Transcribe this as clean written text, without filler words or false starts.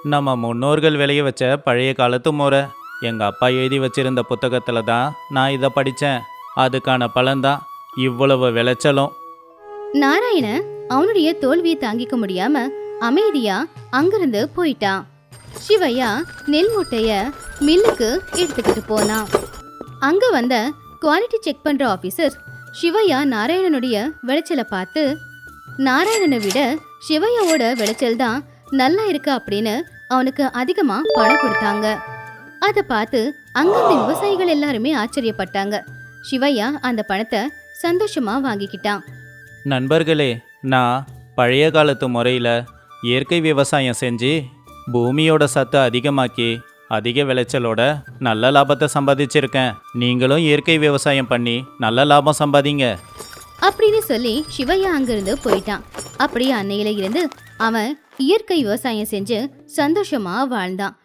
நம்ம முன்னோர்கள் விளைய வச்ச பழைய காலத்து முறை. எங்க அப்பா எழுதி வச்சிருந்த புத்தகத்துல தான் நான் இதை படிச்சேன். அதுக்கான பலன்தான் இவ்வளவு விளைச்சலும். நாராயணன் அவனுடைய தோல்வியை தாங்கிக்க முடியாம அமைதியா அங்கிருந்து போயிட்டான். சிவையா நெல் மூட்டைய மில்லுக்கு எடுத்துக்கிட்டு போனான். அங்க வந்த குவாலிட்டி செக் பண்ற ஆபீசர் சிவையா நாராயணனுடைய விளைச்சலை பார்த்து, நாராயணனை விட சிவையாவோட விளைச்சல் தான் நல்லா இருக்கு அப்படின்னு அவனுக்கு அதிகமா பணம் கொடுத்தாங்க. அதை பார்த்து அங்கிருந்த விவசாயிகள் எல்லாருமே ஆச்சரியப்பட்டாங்க. சிவையா அந்த பணத்தை சந்தோஷமா வாங்கிக்கிட்டான். நண்பர்களே, நான் பழைய காலத்து முறையில் இயற்கை விவசாயம் செஞ்சு பூமியோட சத்தை அதிகமாக்கி அதிக விளைச்சலோட நல்ல லாபத்தை சம்பாதிச்சிருக்கேன். நீங்களும் இயற்கை விவசாயம் பண்ணி நல்ல லாபம் சம்பாதிங்க அப்படின்னு சொல்லி சிவையா அங்கிருந்து போயிட்டான். அப்படியே அன்னையில இருந்து அவன் இயற்கை விவசாயம் செஞ்சு சந்தோஷமா வாழ்ந்தான்.